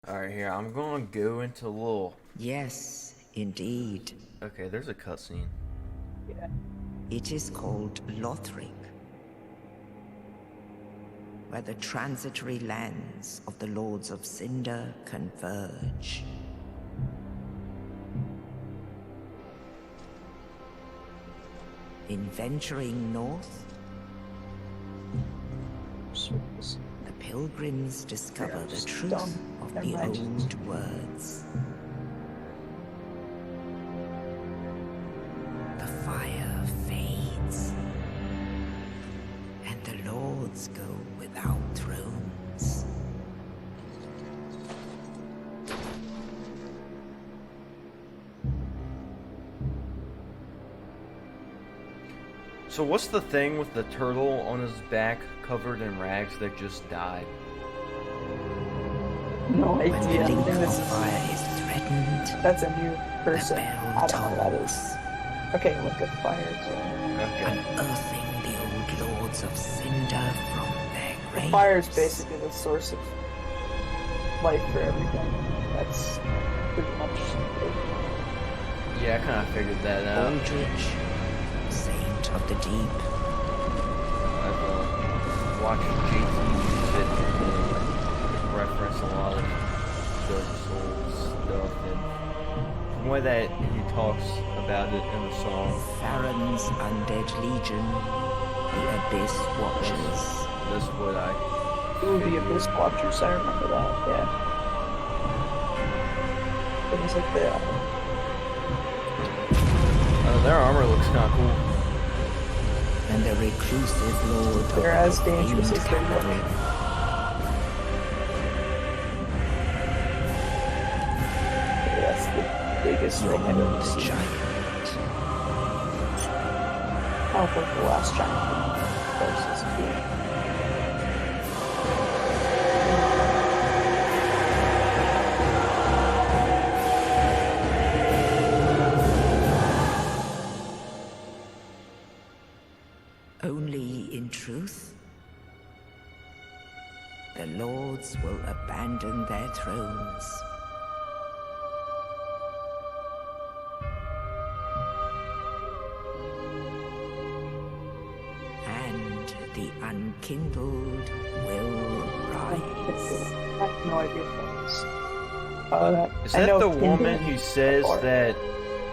Alright, here, I'm gonna go into a little... Yes, indeed. Okay, there's a cutscene. Yeah. It is called Lothric, where the transitory lands of the Lords of Cinder converge. In venturing north, the pilgrims discover the truth of the old words. The fire fades, and the lords go without thrones. So what's the thing with the turtle on his back covered in rags that just died? No When idea. the I link think of this is, fire is threatened, that's a new the person. bell I don't know what that is. tolls, Okay, look at fire too. Okay. unearthing the old Lords of Cinder from their graves. Fire is basically the source of life for everything. That's pretty much it. Yeah, I kind of figured that out. Aldrich, Saint of the Deep. I've watched JT use it to reference a lot of Dark Souls stuff, and from the way that he talks about it in the song, Farron's Undead Legion, the Abyss Watchers. that's what I Ooh, the figured. Abyss Watchers, I remember that, yeah. Things like that. Their armor looks kind of cool. And the reclusive lord of They're as the dangerous as they famed look. Armory. That's the biggest thing I've ever Beyond the seen. giant. I don't think the last giant versus being. Only in truth, the lords will abandon their thrones. And the unkindled will rise. I have no idea what that is. Is I that know the Kindle woman who says or- that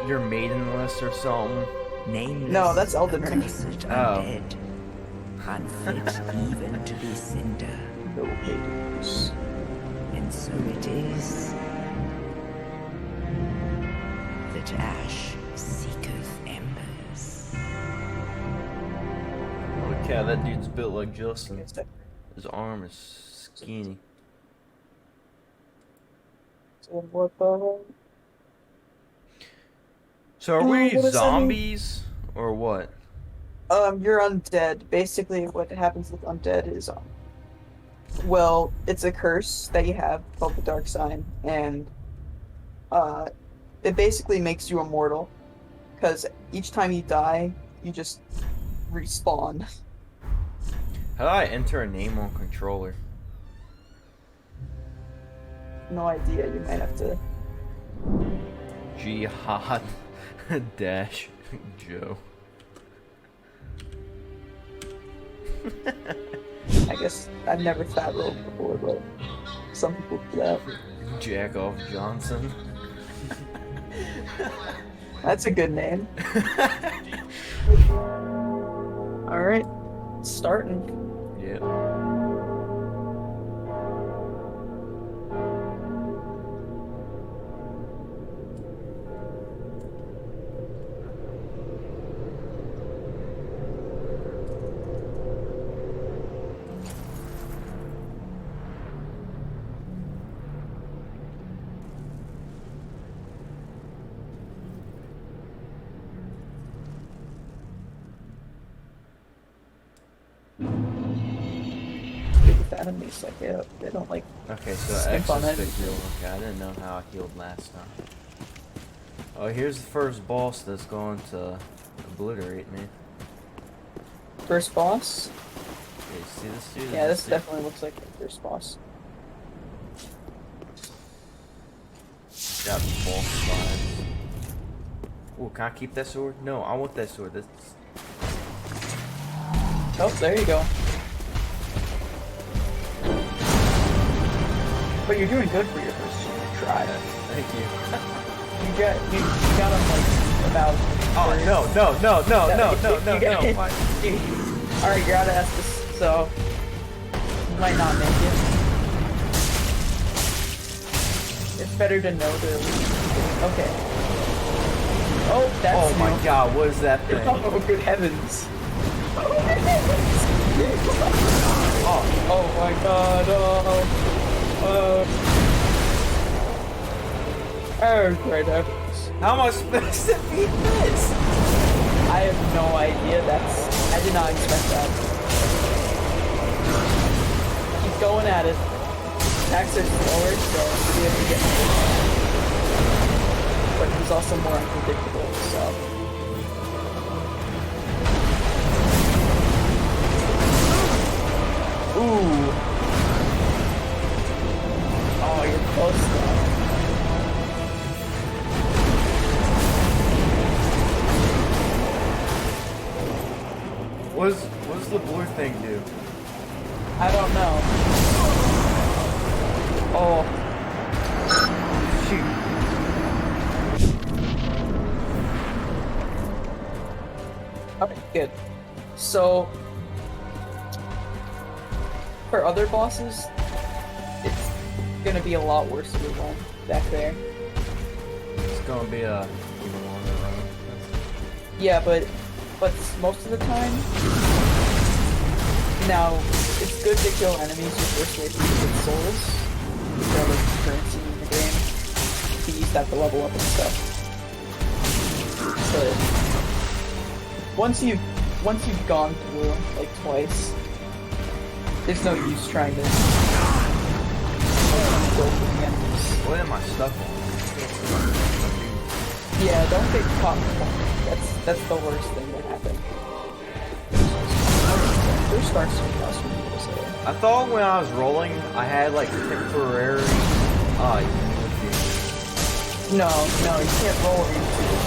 you're maidenless or something? Nameless, No, that's Elden Ring. accursed Oh. undead, unfit even to be cinder. No haters. And so it is that Ash seeketh embers. Look how that dude's built like Justin. It's that- His arm is skinny. so what the? So are Oh, we what does that mean? zombies or what? You're undead. Basically, what happens with undead is, well, it's a curse that you have called the Dark Sign, and it basically makes you immortal, because each time you die, you just respawn. How do I enter a name on controller? No idea. You might have to. Jihad dash Joe. I guess I've never fat rolled before, but some people do that. Jack off Johnson. That's a good name. All right, starting. Yeah. With enemies, like they don't like. Okay, so Skip X on is it. the heal. Okay, I didn't know how I healed last time. Oh, here's the first boss that's going to obliterate me. First boss. Okay, see this dude? Yeah, this dude? definitely looks like the first boss. Got false vibes. Oh, can I keep that sword? No, I want that sword. That's... Oh, there you go. But you're doing good for your first try. Thank you. You got him like about. Oh no! Why? All right, you're out of Estus, so you might not make it. It's better to know to. Okay. Oh, that's. Oh my God! What is that thing? Oh, good heavens! Oh, Oh my God! Oh, great heavens! how am I supposed to beat this? I have no idea. I did not expect that. Keep going at it. Attacks are slower, so we have to get more. But he's also more unpredictable, so. Ooh. Oh, you're close though. What does the blue thing do? I don't know. Oh. Shoot. Okay, good. So, for other bosses, it's gonna be a lot worse to run back there. It's gonna be a even longer run. Yeah, but most of the time, now it's good to kill enemies your first way through with souls. They're like currency in the game. You use that to level up and stuff. But once you've gone through like twice, there's no use trying to go for the enemies. What am I stuck on? Yeah, don't get caught in the corner. That's the worst thing that happened. There's start some else for me to say. I thought when I was rolling, I had like temporary. No, you can't roll into it.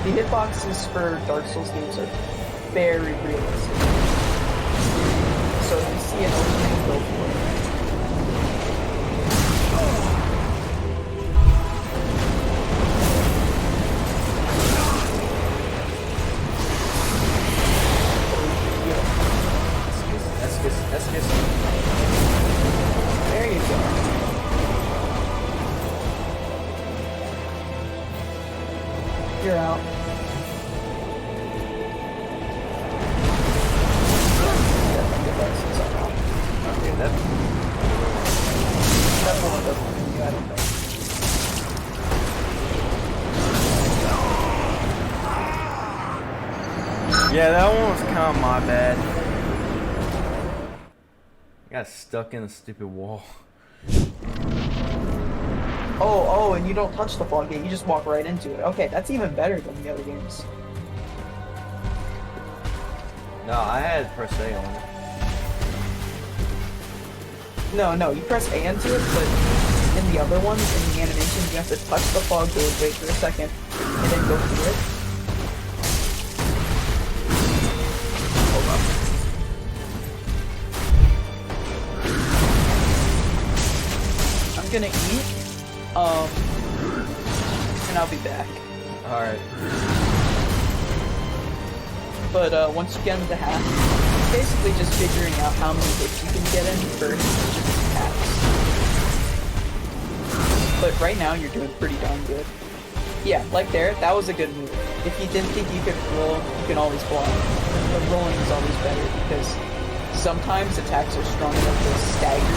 The hitboxes for Dark Souls games are very realistic. So if you see an opening, go for it. That's good. There you go. You're out. Okay, that's One doesn't you, I don't think. yeah, that one was kind of my bad. I got stuck in a stupid wall. Oh, and you don't touch the fog gate, you just walk right into it. Okay, that's even better than the other games. No, I had press A on it. No, you press A into it, but in the other ones, in the animations, you have to touch the fog gate, wait for a second, and then go through it. Hold up. I'm gonna eat, and I'll be back. Alright. But once you get into half, it's basically just figuring out how many hits you can get in for each of these attacks. But right now, you're doing pretty darn good. Yeah, like there, that was a good move. If you didn't think you could roll, you can always block. But rolling is always better because sometimes attacks are strong enough to stagger you,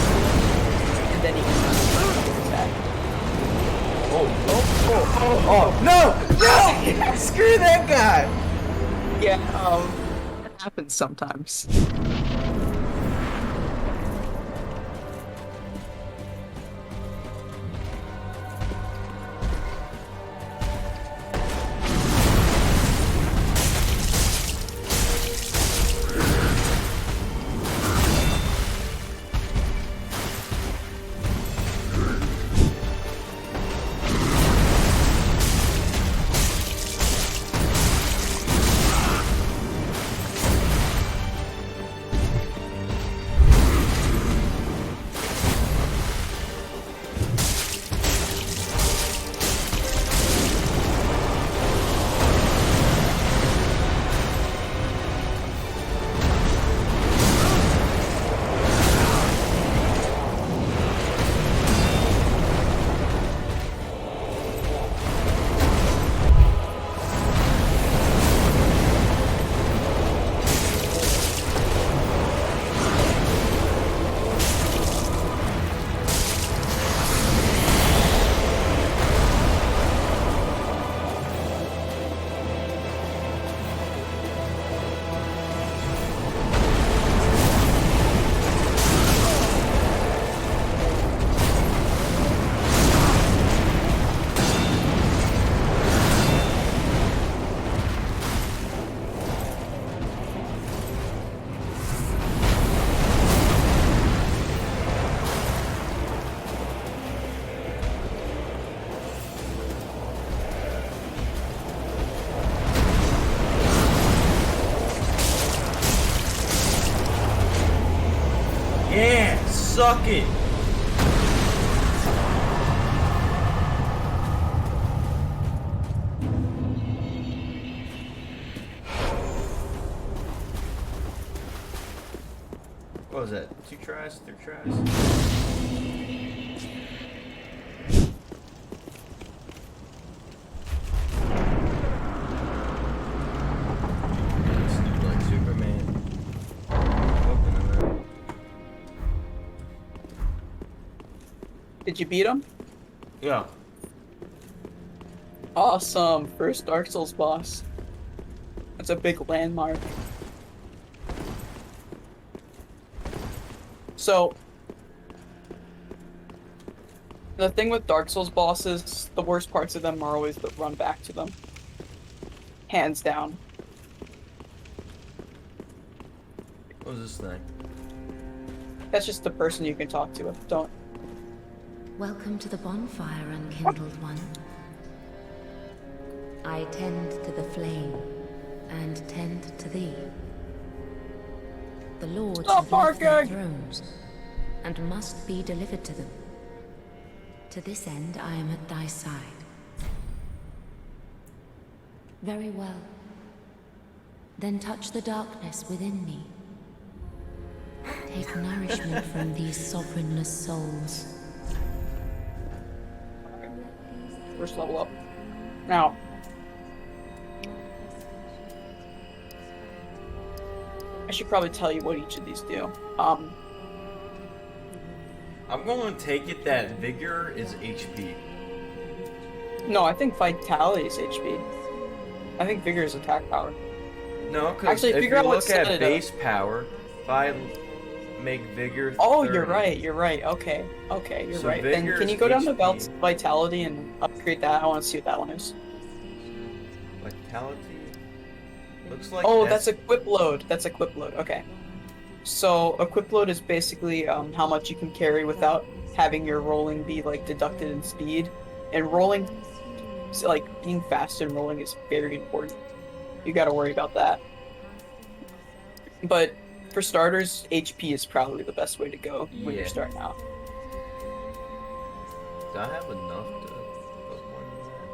and then you can use a good attack. Oh, no! Screw that guy! Yeah, that happens sometimes. Suck it! What was that? 2 tries? 3 tries? Like Superman. Open them up. Did you beat him? Yeah. Awesome. First Dark Souls boss. That's a big landmark. So, the thing with Dark Souls bosses, the worst parts of them are always the run back to them. Hands down. What was this thing? That's just the person you can talk to. Don't. Welcome to the bonfire, unkindled one. I tend to the flame, and tend to thee. The lords Stop have left their barking! thrones, and must be delivered to them. To this end, I am at thy side. Very well. Then touch the darkness within me. Take nourishment from these sovereignless souls. First level up. Now. I should probably tell you what each of these do. I'm going to take it that Vigor is HP. No, I think Vitality is HP. I think Vigor is attack power. No, because Actually, if figure you out what look set at it base power, if I make Vigor Oh, 30, you're right. Okay, you're So right. Then Vigor can is you go down to HP. Vitality and upgrade that? I want to see what that one is. Vitality? Looks like Oh, that's equip load. That's equip load. Okay. So equip load is basically how much you can carry without having your rolling be like deducted in speed. And rolling, so, like being fast and rolling is very important. You got to worry about that. But for starters, HP is probably the best way to go when you're Yeah. starting out. Do I have enough to put one in that?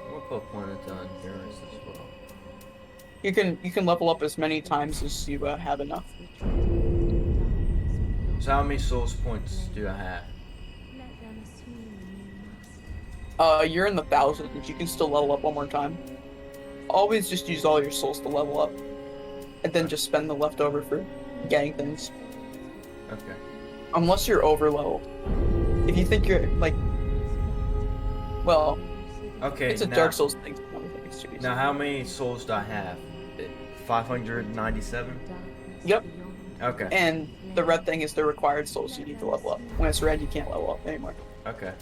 I'm going to put one into Endurance as well. You can level up as many times as you have enough. So how many souls points do I have? You're in the thousands. You can still level up one more time. Always just use all your souls to level up, and then just spend the leftover for getting things. Okay. Unless you're over leveled. If you think you're like, well, Okay, it's a now, Dark Souls thing. I don't think it's too easy. now how many souls do I have? 597? Yep. Okay. And the red thing is the required souls you need to level up. When it's red, you can't level up anymore. Okay.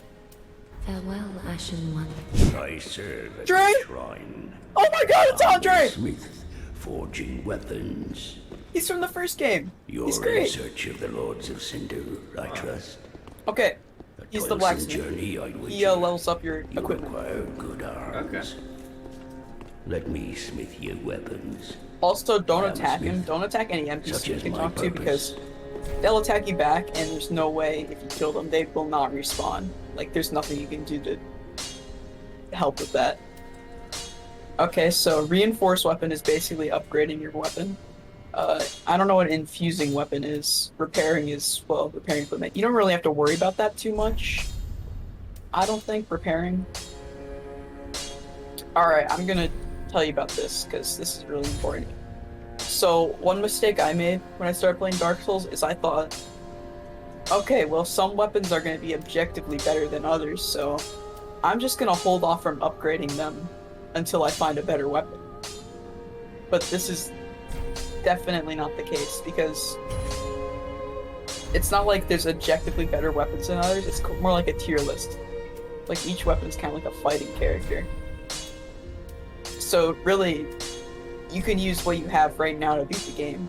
Farewell, Ashen One. I serve at Dre? the shrine. Oh my God, it's Andre! Smith, forging weapons. He's from the first game. You're He's in great. search of the Lords of Cinder, I trust. Okay, A he's the toilsome blacksmith. journey, I would He levels up your You equipment. require good arms. Okay. Let me smith you weapons. Also, don't I am a attack him. smith. Don't attack any Such NPC you is can my talk to purpose. because they'll attack you back, and there's no way if you kill them, they will not respawn. Like, there's nothing you can do to help with that. Okay, so reinforced weapon is basically upgrading your weapon. I don't know what infusing weapon is. Repairing is, well, repairing equipment. You don't really have to worry about that too much. I don't think repairing. Alright, I'm gonna tell you about this because this is really important. So, one mistake I made when I started playing Dark Souls is I thought, okay, well, some weapons are going to be objectively better than others, so I'm just going to hold off from upgrading them until I find a better weapon. But this is definitely not the case, because it's not like there's objectively better weapons than others, it's more like a tier list. Like, each weapon's kind of like a fighting character. So, really, you can use what you have right now to beat the game,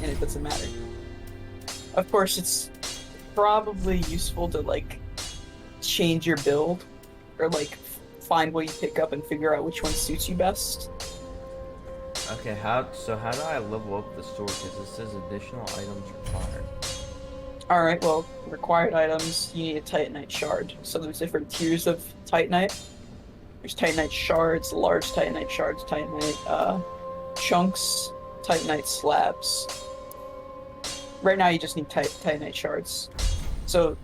and it doesn't matter. Of course, it's probably useful to, like, change your build, or, like, find what you pick up and figure out which one suits you best. Okay, how do I level up the sword? Because it says additional items required. Alright, well, required items, you need a Titanite shard. So there's different tiers of Titanite. There's Titanite shards, large Titanite shards, Titanite chunks, Titanite slabs. Right now you just need Titanite shards. So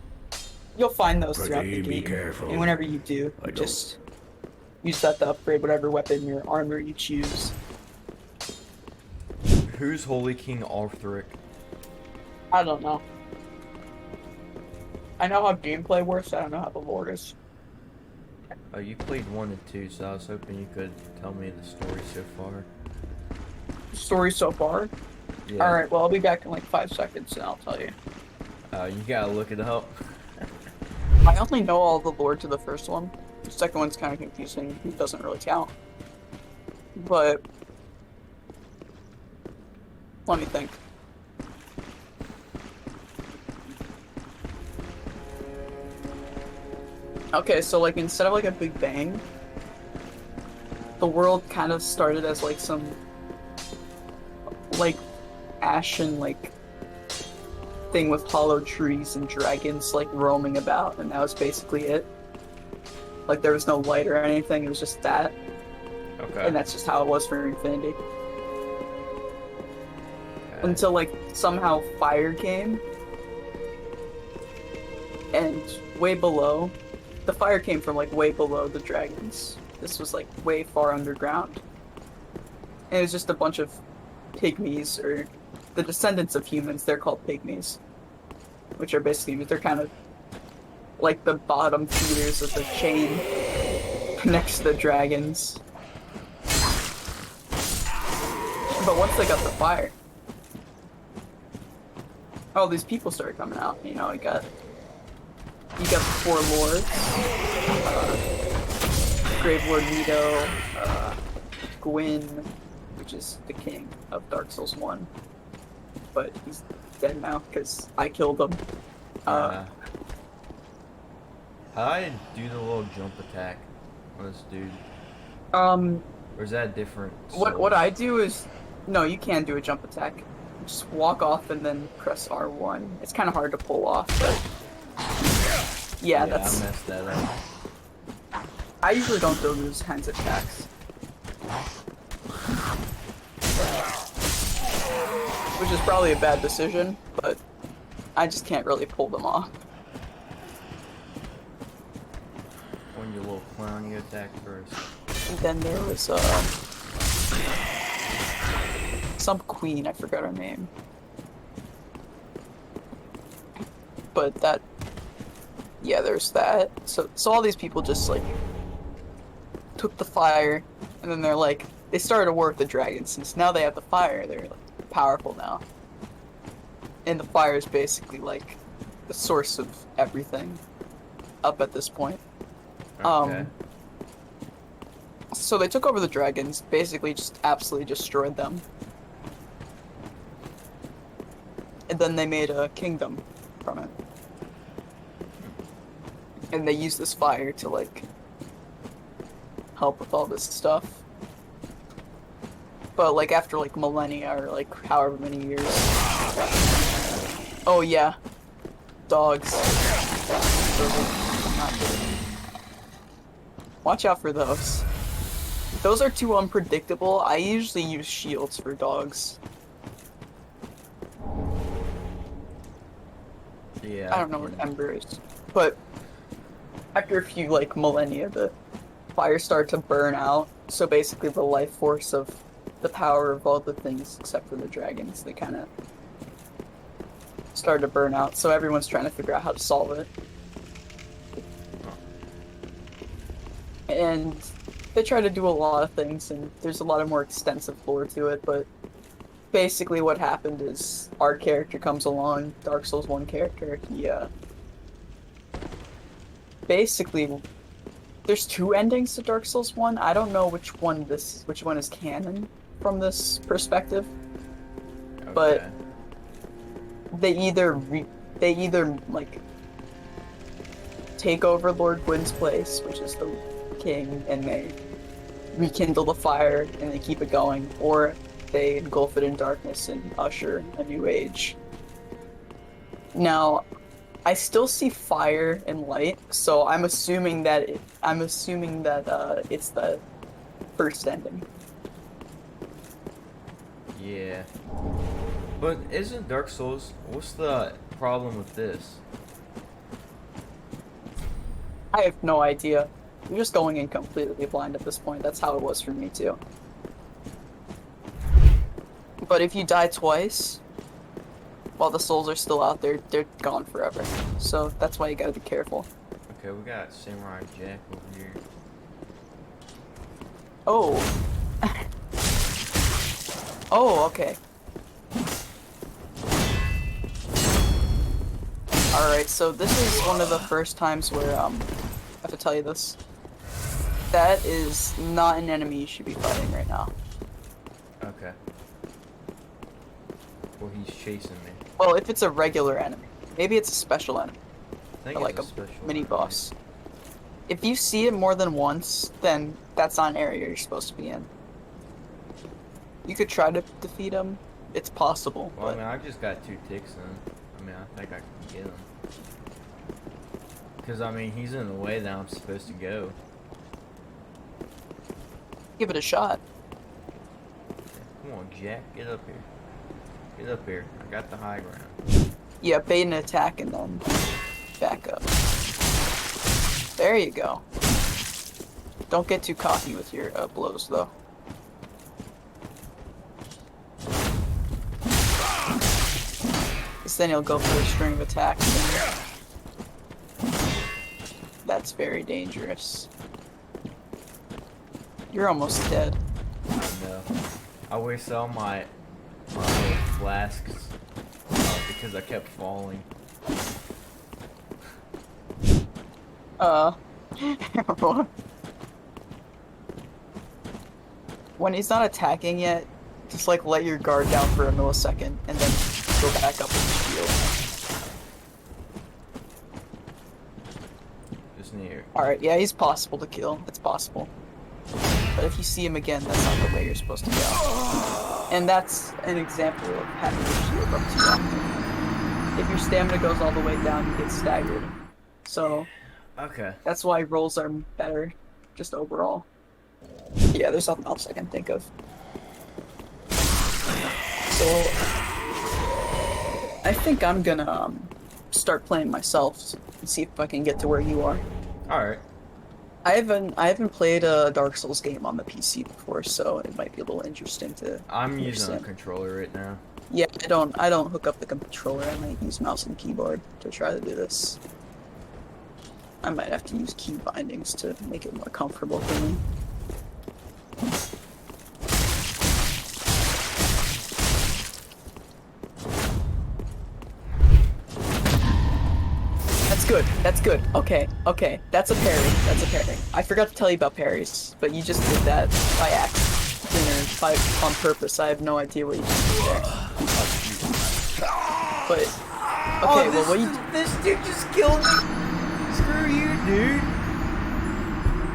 you'll find those throughout the Be game. careful. And whenever you do, I don't- just use that to upgrade whatever weapon or armor you choose. Who's Holy King Lothric? I don't know. I know how gameplay works, I don't know how the lore is. Oh, you played 1 and 2, so I was hoping you could tell me the story so far. Story so far? Yeah. Alright, well, I'll be back in like 5 seconds and I'll tell you. You gotta look it up. I only know all the lore to the first one. The second one's kind of confusing. It doesn't really count. But let me think. Okay, so like instead of like a big bang, the world kind of started as like some like ashen like thing with hollow trees and dragons like roaming about, and that was basically it. Like there was no light or anything, it was just that. Okay. And that's just how it was for Infinity. Okay. Until like somehow fire came. And way below, the fire came from like way below the dragons. This was like way far underground. And it was just a bunch of pygmies, or the descendants of humans, they're called pygmies. Which are basically, they're kind of like the bottom feeders of the chain next to the dragons. But once they got the fire, all these people started coming out. You know, you got the 4 lords, Grave Lord Nito, Gwyn, which is the king of Dark Souls 1, but he's dead now because I killed him. How do I do the little jump attack on this dude? Or is that different? What I do is, no, you can do a jump attack. Just walk off and then press R1. It's kind of hard to pull off, but yeah, that's. I messed that up. I usually don't do those kinds of attacks. Which is probably a bad decision, but I just can't really pull them off. When you little clown, you attack first. And then there was some queen, I forgot her name. But that, yeah, there's that. So all these people just like took the fire, and then they're like, they started a war with the dragons. Since now they have the fire, they're like powerful now. And the fire is basically like the source of everything up at this point. Okay. So they took over the dragons, basically just absolutely destroyed them. And then they made a kingdom from it. And they used this fire to like help with all this stuff. But like after like millennia or like however many years. Oh yeah. Dogs. Those are not good. Watch out for those. Those are too unpredictable. I usually use shields for dogs. Yeah. I don't know what Ember is. But after a few like millennia, the fire started to burn out. So basically the life force of the power of all the things except for the dragons, they kind of started to burn out. So everyone's trying to figure out how to solve it. And they try to do a lot of things, and there's a lot of more extensive lore to it, but basically what happened is our character comes along, Dark Souls 1 character, he, basically, there's 2 endings to Dark Souls 1. I don't know which one is canon from this perspective, but they either like take over Lord Gwyn's place, which is the king, and they rekindle the fire and they keep it going, or they engulf it in darkness and usher a new age. Now, I still see fire and light, so I'm assuming that it's the first ending. Yeah. But isn't Dark Souls, what's the problem with this? I have no idea. You're just going in completely blind at this point. That's how it was for me too. But if you die twice, while the souls are still out there, they're gone forever. So that's why you gotta be careful. Okay, we got Samurai Jack over here. Oh. Oh, okay. Alright, so this is one of the first times where, I have to tell you this. That is not an enemy you should be fighting right now. Okay. Well, he's chasing me. Well, if it's a regular enemy. Maybe it's a special enemy. I think Or like it's a special mini enemy. boss. If you see it more than once, then that's not an area you're supposed to be in. You could try to defeat him. It's possible, Well, I but mean, I just got 2 ticks in. I mean, I think I can get him. Because, I mean, he's in the way that I'm supposed to go. give it a shot. Come on, Jack, get up here. Get up here. I got the high ground. Yeah, bait an attack and then back up. There you go. Don't get too cocky with your blows, though. Because then you'll go for a string of attacks. And that's very dangerous. You're almost dead. I know. I wish all my little flasks because I kept falling. When he's not attacking yet, just like let your guard down for a millisecond and then go back up with the shield. Just near. Alright, yeah, he's possible to kill. It's possible. But if you see him again, that's not the way you're supposed to go. And that's an example of having your shield up too often. If your stamina goes all the way down, you get staggered. So, Okay. that's why rolls are better, just overall. Yeah, there's nothing else I can think of. So, I think I'm gonna start playing myself and see if I can get to where you are. Alright. I haven't played a Dark Souls game on the PC before, so it might be a little interesting to. I'm using a understand. controller right now. Yeah, I don't hook up the controller. I might use mouse and keyboard to try to do this. I might have to use key bindings to make it more comfortable for me. That's good. That's good. Okay. Okay. That's a parry. That's a parry. I forgot to tell you about parries, but you just did that by accident or on purpose. I have no idea what you just did there. But okay, well, what you? This dude just killed me. Screw you, dude.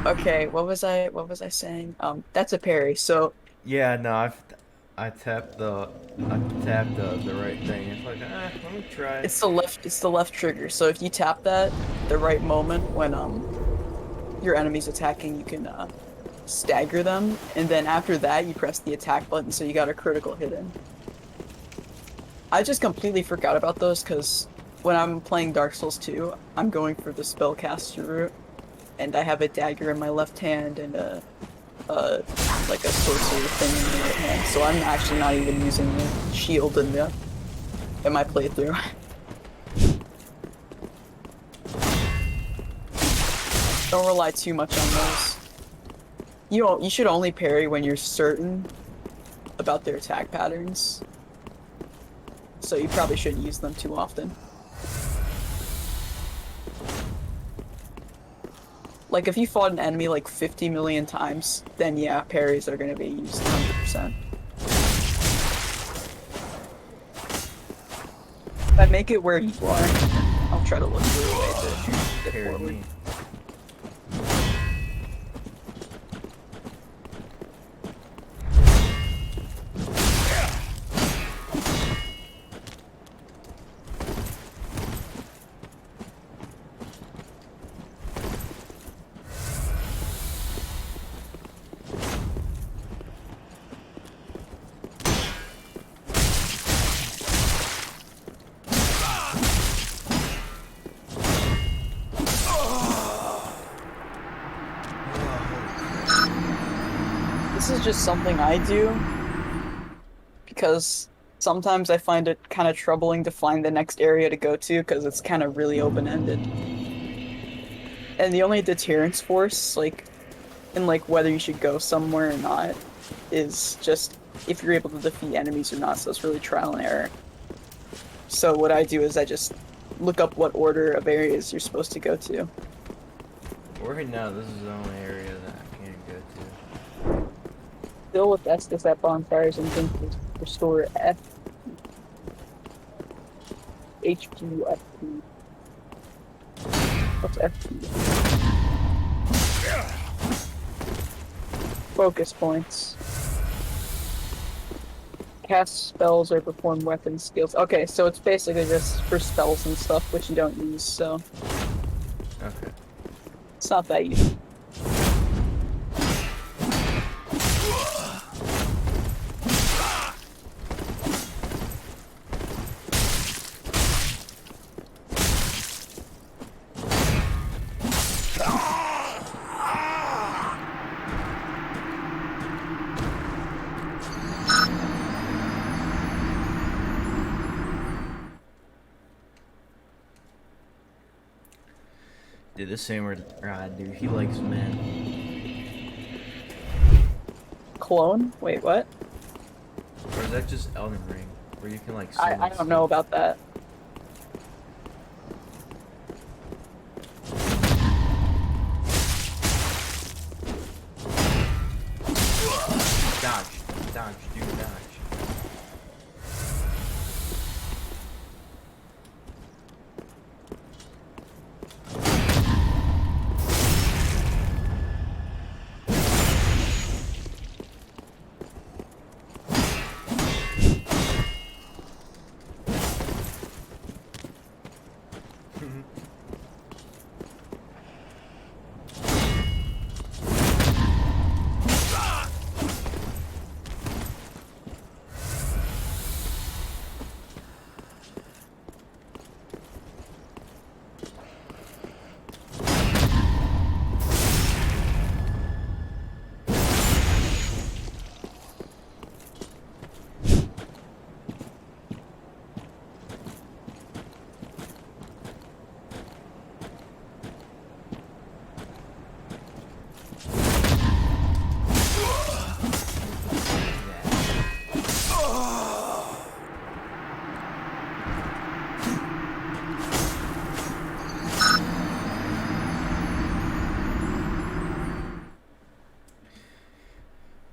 Okay, what was I saying? That's a parry. So Yeah, no, I tapped the right thing. It's like, let me try. it's the left trigger. So if you tap that the right moment when your enemy's attacking, you can stagger them, and then after that you press the attack button, so you got a critical hit in. I just completely forgot about those because when I'm playing Dark Souls 2, I'm going for the spellcaster route, and I have a dagger in my left hand and like a sorcerer thing in my right hand, so I'm actually not even using the shield in my playthrough. Don't rely too much on those. You should only parry when you're certain about their attack patterns. So you probably shouldn't use them too often. Like if you fought an enemy like 50 million times, then yeah, parries are gonna be used 100%. If I make it where you are, I'll try to look for a way to get Parry forward. me. just something I do because sometimes I find it kind of troubling to find the next area to go to because it's kind of really open-ended. And the only deterrence force, like, in like whether you should go somewhere or not, is just if you're able to defeat enemies or not, so it's really trial and error. So what I do is I just look up what order of areas you're supposed to go to. Right now, this is the only area that I can't go to. Still with Estus at bonfires and things to restore F. HP, FP. What's FP? Focus points. Cast spells or perform weapon skills. Okay, so it's basically just for spells and stuff which you don't use, so Okay. it's not that easy. Dude, this samurai dude, he likes men. Clone? Wait, what? Or is that just Elden Ring? Where you can like I don't know about that. Dodge, dude, dodge.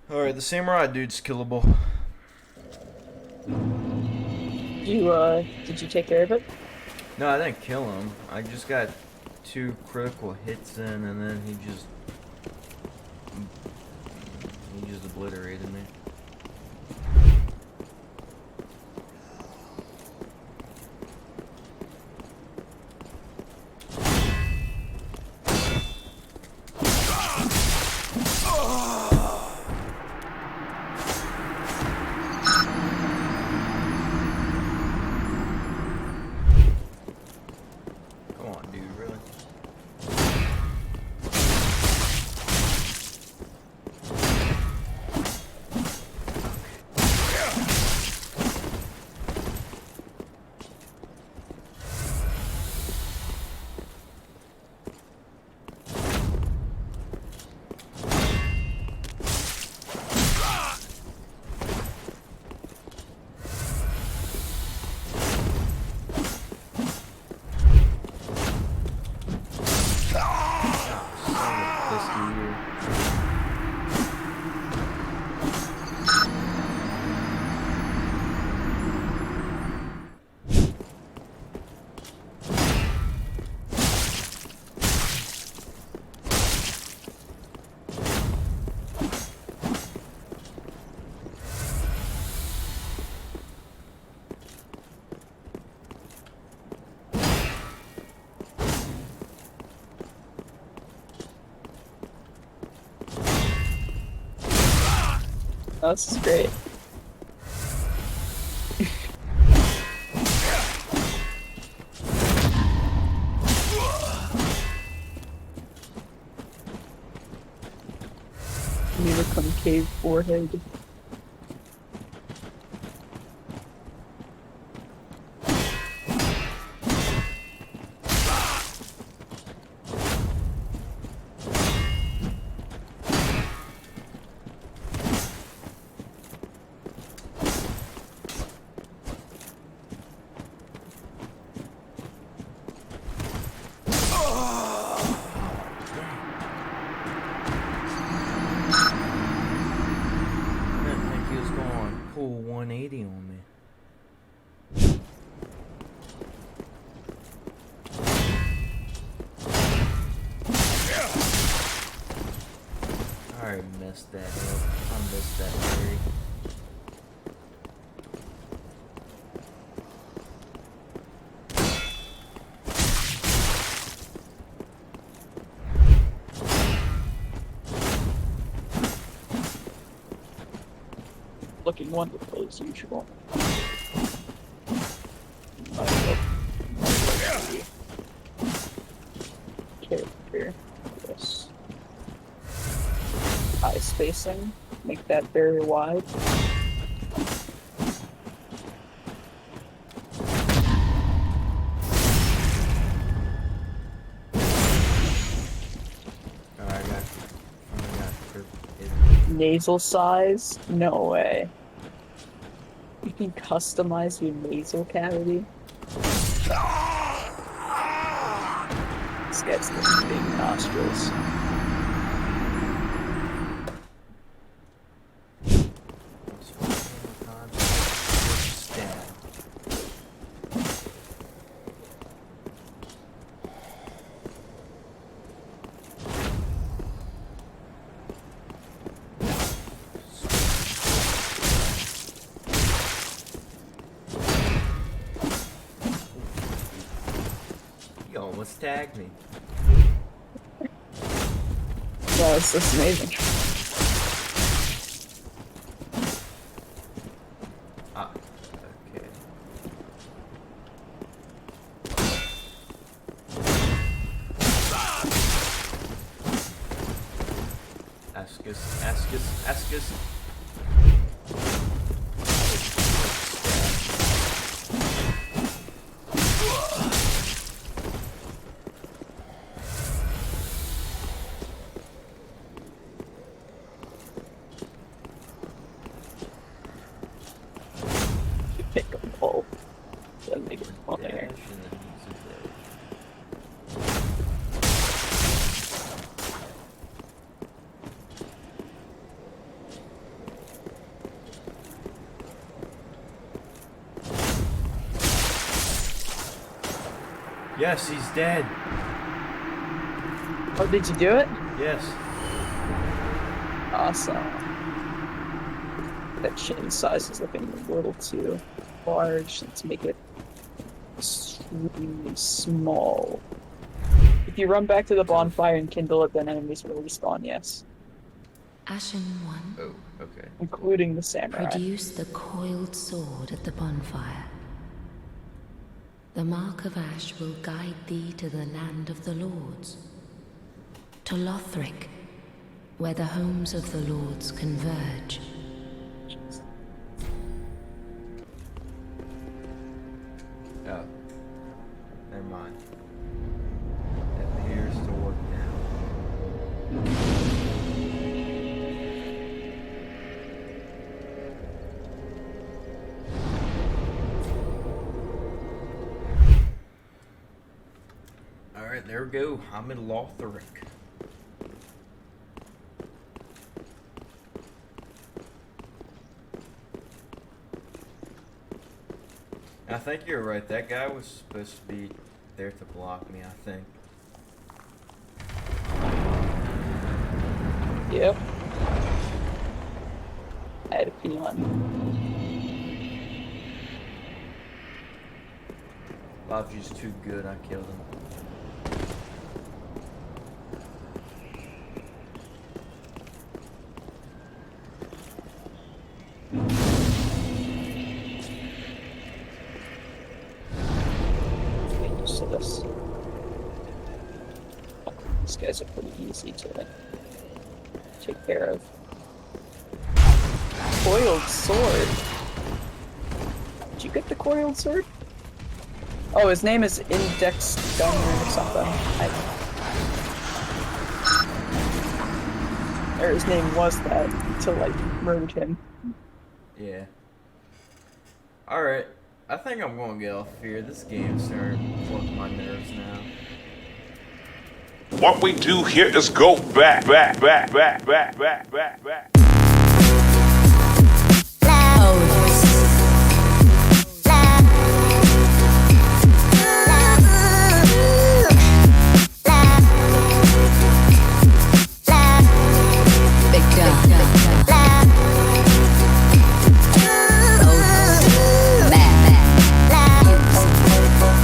Alright, the samurai dude's killable. Did you take care of it? No, I didn't kill him. I just got 2 critical hits in, and then he just obliterated me. Come on, dude, really? Oh, this is great. Never come concave forehead. I didn't think he was going to pull 180 on me. I already messed that up. I missed that theory. Looking wonderful as usual. Character. Yes. Eye spacing. Make that very wide. Nasal size? No way. You can customize your nasal cavity. This guy's got big nostrils. You almost tagged me. Wow, that's amazing. Ah, okay. Ask us. Pick a pull. Then make it on there. Dash and then use it. Yes, he's dead. Oh, did you do it? Yes. Awesome. That chin size is looking a little too large. Let's make it extremely small. If you run back to the bonfire and kindle it, then enemies will respawn, yes. Ashen One, Oh, okay. Including the samurai. produce the coiled sword at the bonfire. The mark of Ash will guide thee to the land of the lords. To Lothric, where the homes of the lords converge. Oh. Never mind. It appears to work now. Alright, there we go. I'm in Lothric. I think you're right. That guy was supposed to be there to block me, I think. Yep. I had a feeling. Lothri's too good, I killed him. Get used to this. These guys are pretty easy to take care of. coiled sword. Did you get the coiled sword? Oh, his name is Iudex Gundyr or something. Or his name was that until I murdered him. Yeah. Alright. I think I'm gonna get off here. This game's starting to pluck my nerves now. What we do here is go back.